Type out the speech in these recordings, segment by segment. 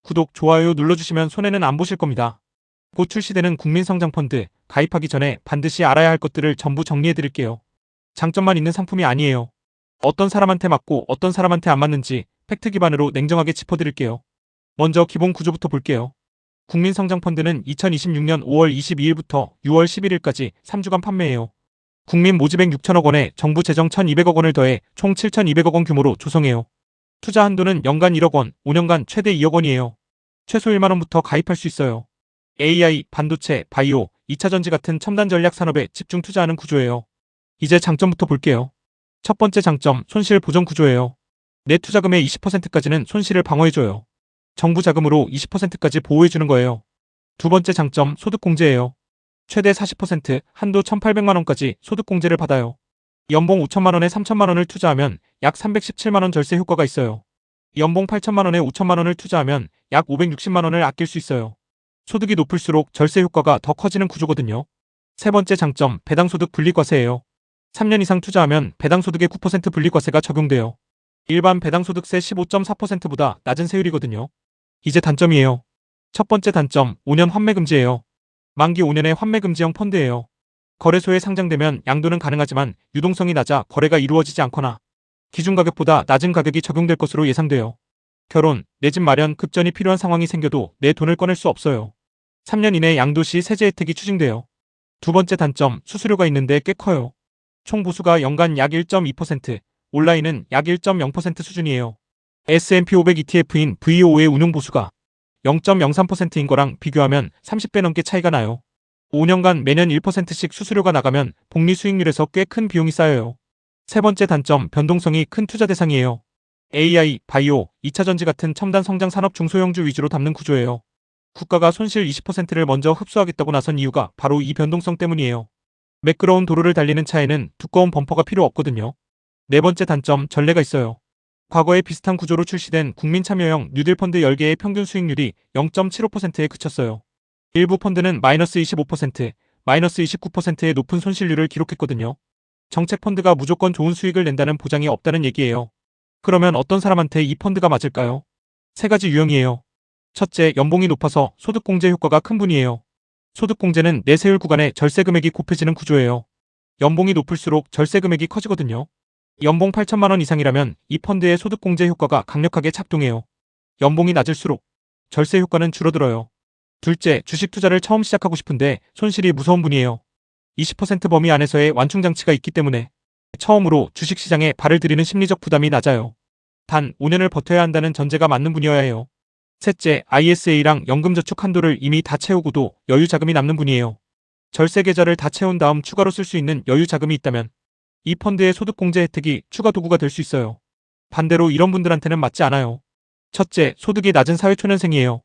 구독, 좋아요 눌러주시면 손해는 안 보실 겁니다. 곧 출시되는 국민성장펀드 가입하기 전에 반드시 알아야 할 것들을 전부 정리해드릴게요. 장점만 있는 상품이 아니에요. 어떤 사람한테 맞고 어떤 사람한테 안 맞는지 팩트 기반으로 냉정하게 짚어드릴게요. 먼저 기본 구조부터 볼게요. 국민성장펀드는 2026년 5월 22일부터 6월 11일까지 3주간 판매해요. 국민 모집액 6천억 원에 정부 재정 1,200억 원을 더해 총 7,200억 원 규모로 조성해요. 투자 한도는 연간 1억 원, 5년간 최대 2억 원이에요. 최소 1만 원부터 가입할 수 있어요. AI, 반도체, 바이오, 2차전지 같은 첨단 전략 산업에 집중 투자하는 구조예요. 이제 장점부터 볼게요. 첫 번째 장점, 손실 보전 구조예요. 내 투자금의 20%까지는 손실을 방어해줘요. 정부 자금으로 20%까지 보호해주는 거예요. 두 번째 장점, 소득공제예요. 최대 40%, 한도 1,800만 원까지 소득공제를 받아요. 연봉 5천만 원에 3천만 원을 투자하면 약 317만 원 절세 효과가 있어요. 연봉 8천만 원에 5천만 원을 투자하면 약 560만 원을 아낄 수 있어요. 소득이 높을수록 절세 효과가 더 커지는 구조거든요. 세 번째 장점, 배당소득 분리과세예요. 3년 이상 투자하면 배당소득의 9% 분리과세가 적용돼요. 일반 배당소득세 15.4%보다 낮은 세율이거든요. 이제 단점이에요. 첫 번째 단점, 5년 환매금지예요. 만기 5년의 환매금지형 펀드예요. 거래소에 상장되면 양도는 가능하지만 유동성이 낮아 거래가 이루어지지 않거나 기준가격보다 낮은 가격이 적용될 것으로 예상돼요. 결혼, 내 집 마련, 급전이 필요한 상황이 생겨도 내 돈을 꺼낼 수 없어요. 3년 이내 양도 시 세제 혜택이 추징돼요. 두 번째 단점, 수수료가 있는데 꽤 커요. 총 보수가 연간 약 1.2%, 온라인은 약 1.0% 수준이에요. S&P 500 ETF인 VO의 운용 보수가 0.03%인 거랑 비교하면 30배 넘게 차이가 나요. 5년간 매년 1%씩 수수료가 나가면 복리 수익률에서 꽤 큰 비용이 쌓여요. 세 번째 단점, 변동성이 큰 투자 대상이에요. AI, 바이오, 2차전지 같은 첨단 성장 산업 중소형주 위주로 담는 구조예요. 국가가 손실 20%를 먼저 흡수하겠다고 나선 이유가 바로 이 변동성 때문이에요. 매끄러운 도로를 달리는 차에는 두꺼운 범퍼가 필요 없거든요. 네 번째 단점, 전례가 있어요. 과거에 비슷한 구조로 출시된 국민참여형 뉴딜펀드 10개의 평균 수익률이 0.75%에 그쳤어요. 일부 펀드는 마이너스 25%, 마이너스 29%의 높은 손실률을 기록했거든요. 정책 펀드가 무조건 좋은 수익을 낸다는 보장이 없다는 얘기예요. 그러면 어떤 사람한테 이 펀드가 맞을까요? 세 가지 유형이에요. 첫째, 연봉이 높아서 소득공제 효과가 큰 분이에요. 소득공제는 내세율 구간에 절세 금액이 곱해지는 구조예요. 연봉이 높을수록 절세 금액이 커지거든요. 연봉 8천만 원 이상이라면 이 펀드의 소득공제 효과가 강력하게 작동해요. 연봉이 낮을수록 절세 효과는 줄어들어요. 둘째, 주식 투자를 처음 시작하고 싶은데 손실이 무서운 분이에요. 20% 범위 안에서의 완충장치가 있기 때문에 처음으로 주식시장에 발을 들이는 심리적 부담이 낮아요. 단 5년을 버텨야 한다는 전제가 맞는 분이어야 해요. 셋째, ISA랑 연금저축 한도를 이미 다 채우고도 여유 자금이 남는 분이에요. 절세 계좌를 다 채운 다음 추가로 쓸 수 있는 여유 자금이 있다면 이 펀드의 소득공제 혜택이 추가 도구가 될 수 있어요. 반대로 이런 분들한테는 맞지 않아요. 첫째, 소득이 낮은 사회초년생이에요.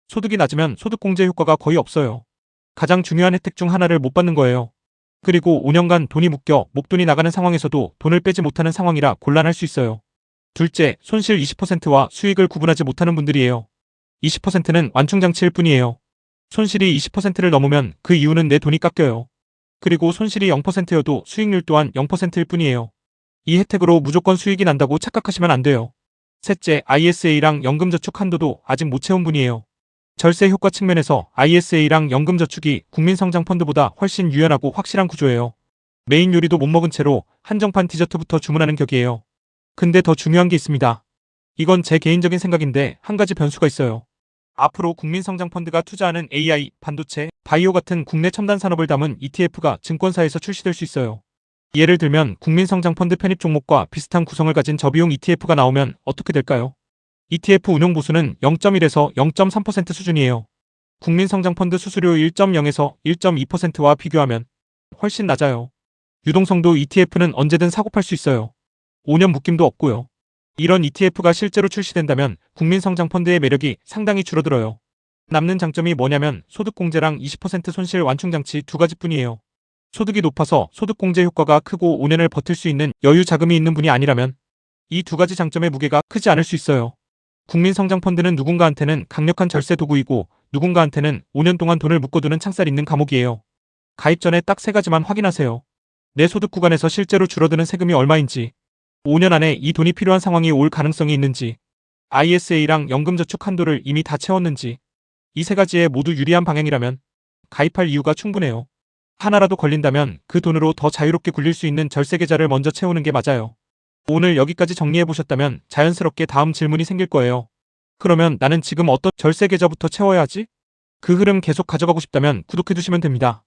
소득이 낮으면 소득공제 효과가 거의 없어요. 가장 중요한 혜택 중 하나를 못 받는 거예요. 그리고 5년간 돈이 묶여 목돈이 나가는 상황에서도 돈을 빼지 못하는 상황이라 곤란할 수 있어요. 둘째, 손실 20%와 수익을 구분하지 못하는 분들이에요. 20%는 완충장치일 뿐이에요. 손실이 20%를 넘으면 그 이유는 내 돈이 깎여요. 그리고 손실이 0%여도 수익률 또한 0%일 뿐이에요. 이 혜택으로 무조건 수익이 난다고 착각하시면 안 돼요. 셋째, ISA랑 연금저축 한도도 아직 못 채운 분이에요. 절세 효과 측면에서 ISA랑 연금저축이 국민성장펀드보다 훨씬 유연하고 확실한 구조예요. 메인 요리도 못 먹은 채로 한정판 디저트부터 주문하는 격이에요. 근데 더 중요한 게 있습니다. 이건 제 개인적인 생각인데 한 가지 변수가 있어요. 앞으로 국민성장펀드가 투자하는 AI, 반도체, 바이오 같은 국내 첨단 산업을 담은 ETF가 증권사에서 출시될 수 있어요. 예를 들면 국민성장펀드 편입 종목과 비슷한 구성을 가진 저비용 ETF가 나오면 어떻게 될까요? ETF 운용 보수는 0.1에서 0.3% 수준이에요. 국민성장펀드 수수료 1.0에서 1.2%와 비교하면 훨씬 낮아요. 유동성도 ETF는 언제든 사고팔 수 있어요. 5년 묶임도 없고요. 이런 ETF가 실제로 출시된다면 국민성장펀드의 매력이 상당히 줄어들어요. 남는 장점이 뭐냐면 소득공제랑 20% 손실 완충장치 두 가지뿐이에요. 소득이 높아서 소득공제 효과가 크고 5년을 버틸 수 있는 여유 자금이 있는 분이 아니라면 이 두 가지 장점의 무게가 크지 않을 수 있어요. 국민성장펀드는 누군가한테는 강력한 절세 도구이고 누군가한테는 5년 동안 돈을 묶어두는 창살 있는 감옥이에요. 가입 전에 딱 세 가지만 확인하세요. 내 소득 구간에서 실제로 줄어드는 세금이 얼마인지, 5년 안에 이 돈이 필요한 상황이 올 가능성이 있는지, ISA랑 연금저축 한도를 이미 다 채웠는지 이 세 가지에 모두 유리한 방향이라면 가입할 이유가 충분해요. 하나라도 걸린다면 그 돈으로 더 자유롭게 굴릴 수 있는 절세 계좌를 먼저 채우는 게 맞아요. 오늘 여기까지 정리해보셨다면 자연스럽게 다음 질문이 생길 거예요. 그러면 나는 지금 어떤 절세 계좌부터 채워야 하지? 그 흐름 계속 가져가고 싶다면 구독해두시면 됩니다.